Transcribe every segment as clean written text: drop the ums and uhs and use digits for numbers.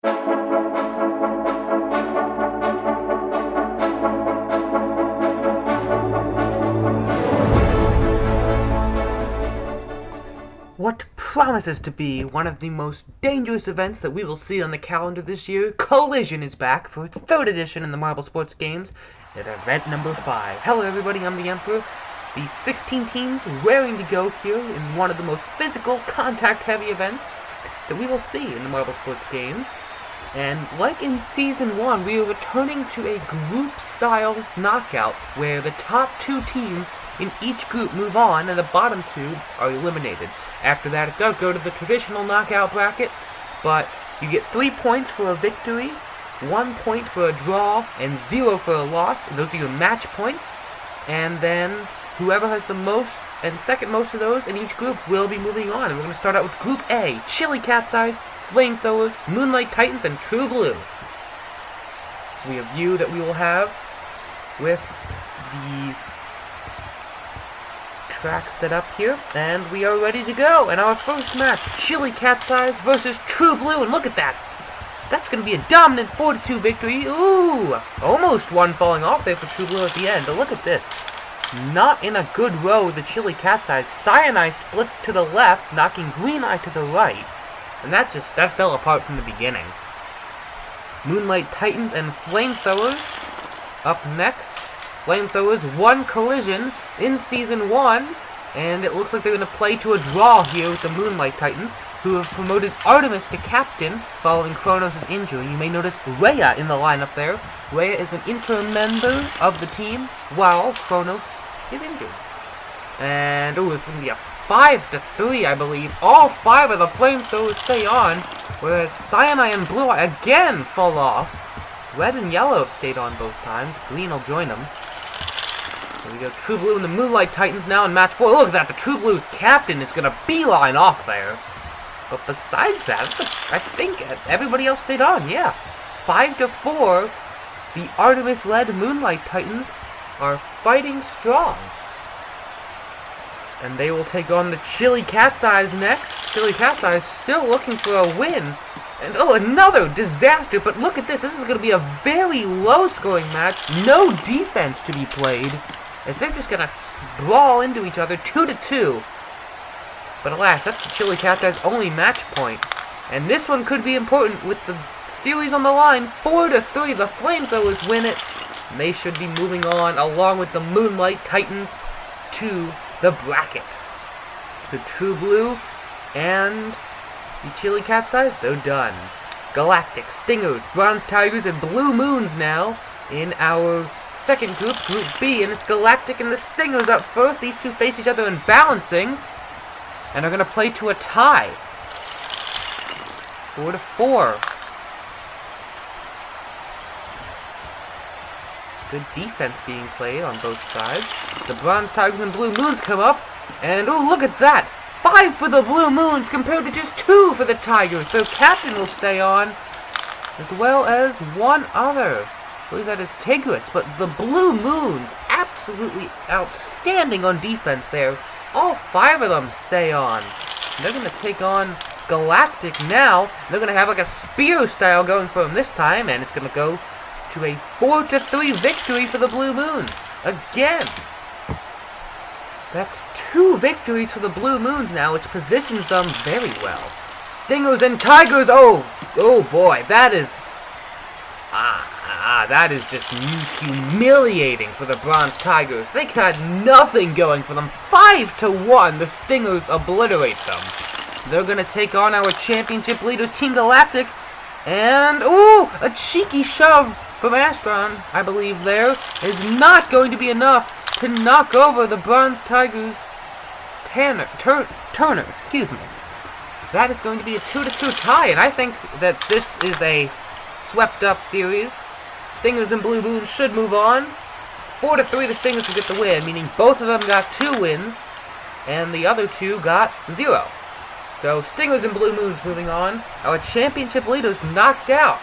What promises to be one of the most dangerous events that we will see on the calendar this year, Collision is back for its third edition in the Marble Sports Games at event number 5. Hello everybody, I'm the Emperor. The 16 teams raring to go here in one of the most physical, contact-heavy events that we will see in the Marble Sports Games. And like in Season 1, we are returning to a group-style knockout where the top 2 teams in each group move on and the bottom 2 are eliminated. After that, it does go to the traditional knockout bracket, but you get 3 points for a victory, 1 point for a draw, and 0 for a loss. And those are your match points. And then whoever has the most and second most of those in each group will be moving on. And we're going to start out with Group A, Chili Cat's Eyes, Flamethrowers, Moonlight Titans, and True Blue. So we have a view that we will have with the track set up here, and we are ready to go. And our first match, Chili Cat's Eyes versus True Blue, and look at that. That's going to be a dominant 4-2 victory. Ooh, almost one falling off there for True Blue at the end, but look at this. Not in a good row with the Chili Cat's Eyes. Cyanide splits to the left, knocking Green Eye to the right, and that fell apart from the beginning. Moonlight Titans and Flamethrowers up next. Flamethrowers won Collision in Season 1, and it looks like they're going to play to a draw here with the Moonlight Titans, who have promoted Artemis to captain following Kronos' injury. You may notice Rhea in the lineup there. Rhea is an interim member of the team while Kronos is injured. And, ooh, it's going to be a 5-3, I believe. All 5 of the Flamethrowers stay on, whereas Cyanide and Blue Eye again fall off. Red and Yellow have stayed on both times. Green will join them. Here we go, True Blue and the Moonlight Titans now in match 4. Look at that, the True Blue's captain is going to beeline off there. But besides that, I think everybody else stayed on, yeah. 5-4, the Artemis-led Moonlight Titans are fighting strong. And they will take on the Chili Cat's Eyes next. Chili Cat's Eyes still looking for a win. And oh, another disaster, but look at this. This is going to be a very low-scoring match. No defense to be played, as they're just going to brawl into each other 2-2. But alas, that's the Chili Cat's Eyes' only match point. And this one could be important with the series on the line. 4-3, the Flamethrowers win it. And they should be moving on, along with the Moonlight Titans, to the bracket. So True Blue and the Chili Cat's Eyes, they're done. Galactic, Stingers, Bronze Tigers, and Blue Moons now in our second group, Group B, and it's Galactic and the Stingers up first. These two face each other in balancing, and are going to play to a tie. 4-4. Good defense being played on both sides. The Bronze Tigers and Blue Moons come up, and oh, look at that! 5 for the Blue Moons compared to just 2 for the Tigers. Their captain will stay on, as well as one other. I believe that is Tigris, but the Blue Moons, absolutely outstanding on defense there. All 5 of them stay on. And they're going to take on Galactic now. They're going to have like a spear style going for them this time, and it's going to go to a 4-3 victory for the Blue Moons. Again. That's 2 victories for the Blue Moons now, which positions them very well. Stingers and Tigers, oh boy, that is just humiliating for the Bronze Tigers. They had nothing going for them. 5-1, the Stingers obliterate them. They're going to take on our championship leaders, Team Galactic, and, ooh, a cheeky shove from Astron, I believe there, is not going to be enough to knock over the Bronze Tigers' Turner, excuse me. That is going to be a 2-2 tie, and I think that this is a swept-up series. Stingers and Blue Moons should move on. 4-3, the Stingers will get the win, meaning both of them got 2 wins, and the other 2 got 0. So, Stingers and Blue Moons moving on. Our championship leaders knocked out.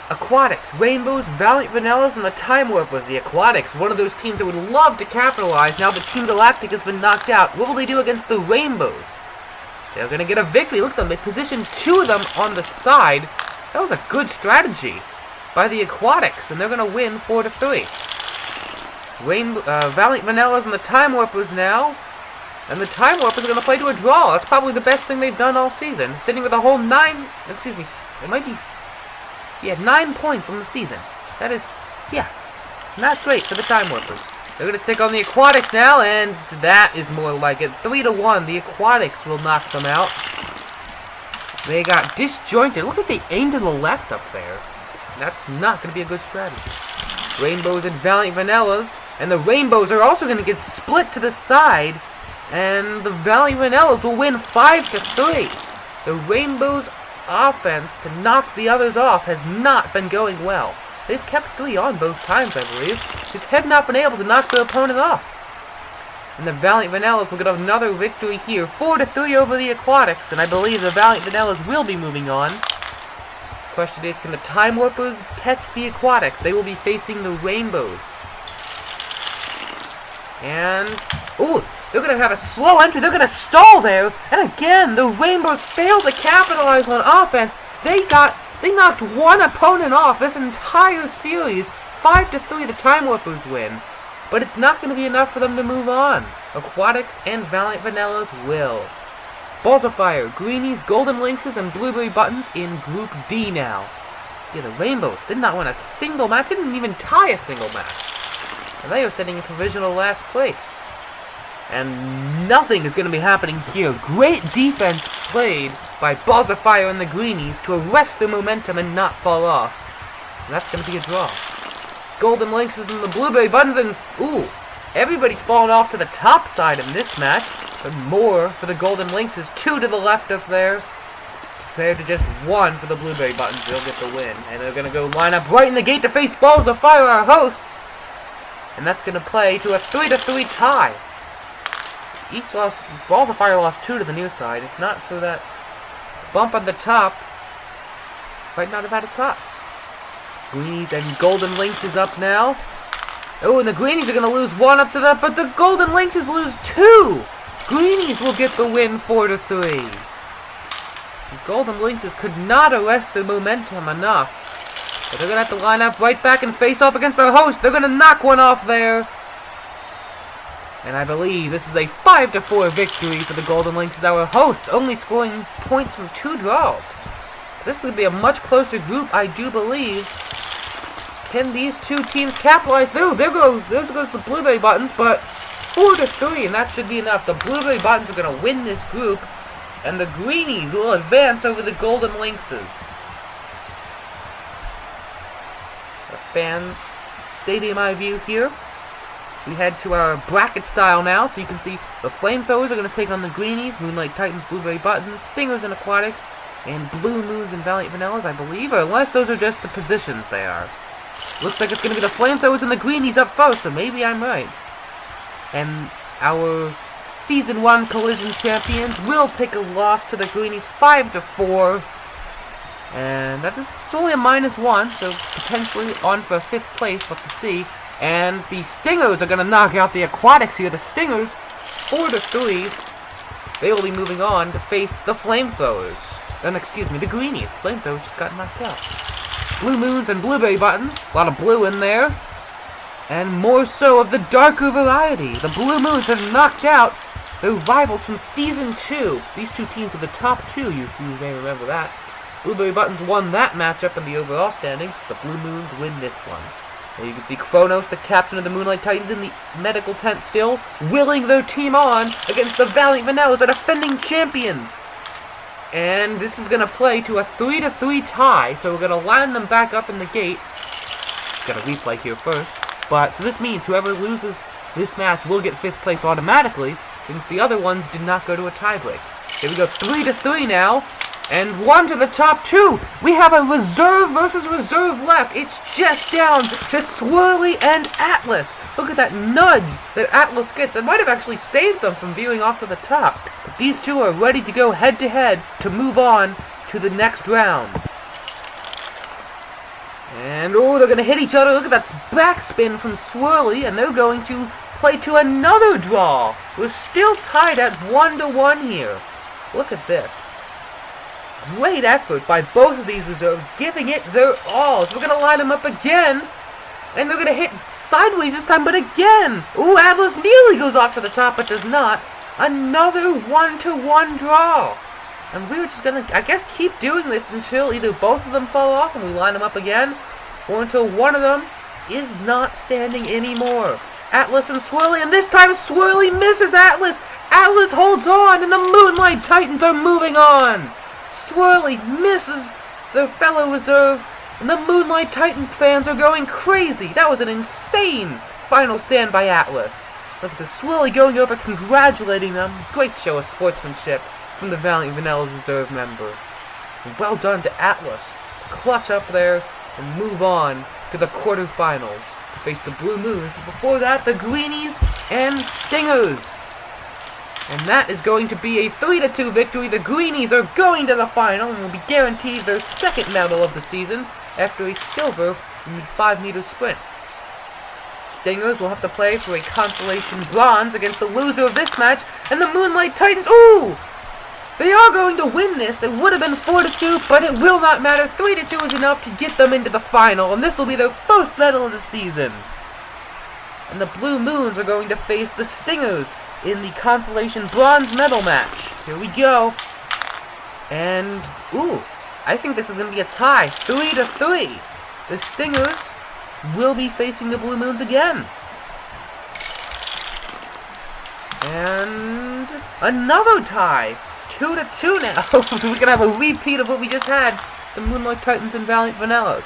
Aquatics, Rainbows, Valiant Vanillas, and the Time Warpers. The Aquatics, one of those teams that would love to capitalize now that Team Galactic has been knocked out. What will they do against the Rainbows? They're going to get a victory. Look at them. They positioned 2 of them on the side. That was a good strategy by the Aquatics, and they're going to win 4-3. Valiant Vanillas and the Time Warpers now. And the Time Warpers are going to play to a draw. That's probably the best thing they've done all season. Sitting with a whole 9... Excuse me. It might be... Yeah, 9 points on the season. That is... Yeah. Not great for the Time Warpers. They're going to take on the Aquatics now, and that is more like it. 3-1. The Aquatics will knock them out. They got disjointed. Look at they aimed to the left up there. That's not going to be a good strategy. Rainbows and Valiant Vanillas. And the Rainbows are also going to get split to the side. And the Valiant Vanillas will win 5-3. The Rainbows' offense to knock the others off has not been going well. They've kept 3 on both times, I believe. Just have not been able to knock their opponent off. And the Valiant Vanillas will get another victory here. 4-3 over the Aquatics. And I believe the Valiant Vanillas will be moving on. Question is, can the Time Warpers catch the Aquatics? They will be facing the Rainbows. And... Ooh! They're going to have a slow entry. They're going to stall there. And again, the Rainbows failed to capitalize on offense. They knocked one opponent off this entire series. 5-3, the Time Warpers win. But it's not going to be enough for them to move on. Aquatics and Valiant Vanillas will. Balls of Fire, Greenies, Golden Lynxes, and Blueberry Buttons in Group D now. Yeah, the Rainbows did not win a single match. Didn't even tie a single match. And they are sitting in provisional last place. And nothing is going to be happening here. Great defense played by Balls of Fire and the Greenies to arrest their momentum and not fall off. And that's going to be a draw. Golden Lynxes and the Blueberry Buttons, and ooh, everybody's fallen off to the top side in this match. But more for the Golden Lynxes. 2 to the left up there. Compared to just 1 for the Blueberry Buttons. They'll get the win. And they're going to go line up right in the gate to face Balls of Fire, our hosts. And that's going to play to a 3-3 tie. Each lost, Balls of Fire lost 2 to the near side. If not for that bump on the top, might not have had a top. Greenies and Golden Lynxes up now. Oh, and the Greenies are going to lose 1 up to that, but the Golden Lynxes lose 2. Greenies will get the win 4-3. The Golden Lynxes could not arrest their momentum enough. But they're going to have to line up right back and face off against our host. They're going to knock one off there. And I believe this is a 5-4 victory for the Golden Lynxes, our hosts, only scoring points from 2 draws. This is going to be a much closer group, I do believe. Can these 2 teams capitalize? There goes the Blueberry Buttons, but 4-3, and that should be enough. The Blueberry Buttons are going to win this group, and the Greenies will advance over the Golden Lynxes. The fans' stadium eye view here. We head to our bracket style now, so you can see the Flamethrowers are going to take on the Greenies, Moonlight Titans, Blueberry Buttons, Stingers and Aquatics, and Blue Moons and Valiant Vanillas, I believe, or unless those are just the positions they are. Looks like it's going to be the Flamethrowers and the Greenies up first, so maybe I'm right. And our Season 1 Collision champions will take a loss to the Greenies 5-4. And that is only a -1, so potentially on for 5th place, but to see. And the Stingers are going to knock out the Aquatics here. The Stingers, 4-3. They will be moving on to face the Flamethrowers. Excuse me, the Greenies. Flamethrowers just got knocked out. Blue Moons and Blueberry Buttons. A lot of blue in there. And more so of the darker variety. The Blue Moons have knocked out their rivals from Season 2. These 2 teams are the top 2, you may remember that. Blueberry Buttons won that matchup in the overall standings. The Blue Moons win this one. There you can see Kronos, the captain of the Moonlight Titans, in the medical tent still, willing their team on against the Valiant Vanillas, the defending champions. And this is going to play to a 3-3 tie, so we're going to line them back up in the gate. Got a replay here first. But, so this means whoever loses this match will get 5th place automatically, since the other ones did not go to a tiebreak. Here we go, 3-3 now. And 1 to the top 2. We have a reserve versus reserve left. It's just down to Swirly and Atlas. Look at that nudge that Atlas gets. It might have actually saved them from veering off to the top. But these 2 are ready to go head-to-head to move on to the next round. And, oh, they're going to hit each other. Look at that backspin from Swirly. And they're going to play to another draw. We're still tied at 1-1 here. Look at this. Great effort by both of these reserves, giving it their all. So we're going to line them up again. And they're going to hit sideways this time, but again. Ooh, Atlas nearly goes off to the top, but does not. Another 1-1 draw. And we're just going to, I guess, keep doing this until either both of them fall off and we line them up again, or until one of them is not standing anymore. Atlas and Swirly, and this time Swirly misses Atlas. Atlas holds on, and the Moonlight Titans are moving on. Swirly misses their fellow reserve, and the Moonlight Titan fans are going crazy. That was an insane final stand by Atlas. Look at the Swirly going over, congratulating them. Great show of sportsmanship from the Valiant Vanilla Reserve member. And well done to Atlas. Clutch up there and move on to the quarterfinals to face the Blue Moons. But before that, the Greenies and Stingers. And that is going to be a 3-2 victory. The Greenies are going to the final and will be guaranteed their second medal of the season after a silver in the 5-meter sprint. Stingers will have to play for a consolation bronze against the loser of this match, and the Moonlight Titans, ooh! They are going to win this. It would have been 4-2, but it will not matter. 3-2 is enough to get them into the final, and this will be their first medal of the season. And the Blue Moons are going to face the Stingers in the consolation bronze medal match. Here we go. And, ooh, I think this is going to be a tie. 3-3. The Stingers will be facing the Blue Moons again. And another tie. 2-2 now. We're going to have a repeat of what we just had. The Moonlight Titans and Valiant Vanillas.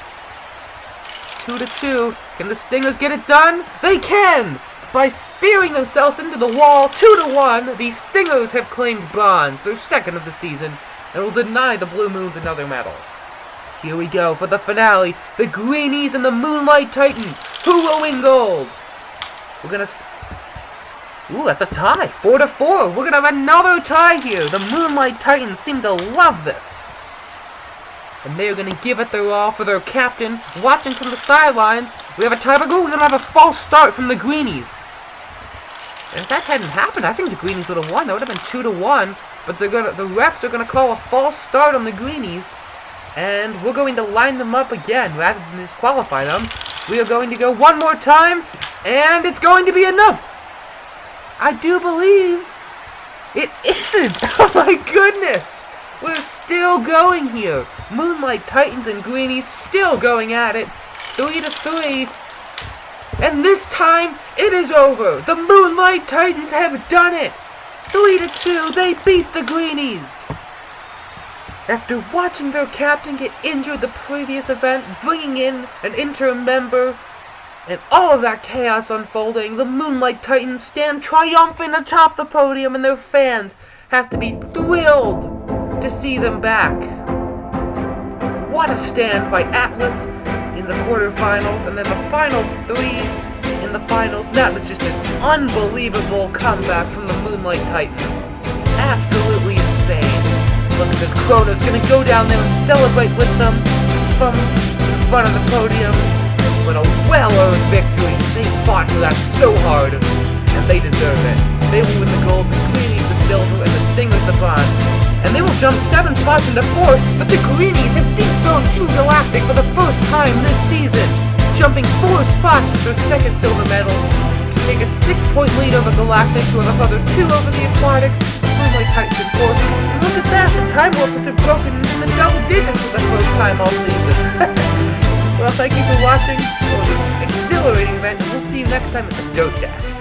2-2. Can the Stingers get it done? They can! By spearing themselves into the wall, 2-1, the Stingers have claimed bronze, their second of the season, and will deny the Blue Moons another medal. Here we go for the finale. The Greenies and the Moonlight Titans. Who will win gold? We're going to... Ooh, that's a tie. 4-4. We're going to have another tie here. The Moonlight Titans seem to love this. And they're going to give it their all for their captain. Watching from the sidelines, we have a tiebreaker. We're going to have a false start from the Greenies. And if that hadn't happened, I think the Greenies would have won. That would have been 2-1. But the refs are going to call a false start on the Greenies. And we're going to line them up again rather than disqualify them. We are going to go one more time. And it's going to be enough. I do believe it isn't. Oh my goodness. We're still going here. Moonlight Titans and Greenies still going at it. 3-3. And this time, it is over. The Moonlight Titans have done it. 3-2, they beat the Greenies. After watching their captain get injured the previous event, bringing in an interim member, and all of that chaos unfolding, the Moonlight Titans stand triumphant atop the podium, and their fans have to be thrilled to see them back. What a stand by Atlas in the quarterfinals, and then the final three in the finals. That was just an unbelievable comeback from the Moonlight Titans. Absolutely insane. Look at this, Chrono's gonna go down there and celebrate with them from in front of the podium. What a well-earned victory. They fought for that so hard, and they deserve it. They will win the gold, the Greenies the silver, and the Stingers the bronze. And they will jump 7 spots into 4th, but the Greenies have dethroned Team Galactic for the first time this season, jumping 4 spots with their second silver medal to take a 6-point lead over Galactic, to have another 2 over the Aquatics. Moonlight Titans in 4th. And look at that, the Time Warpers have broken into the double digits for the first time all season. Well, thank you for watching. It was an exhilarating event, and we'll see you next time at the Dope Dash.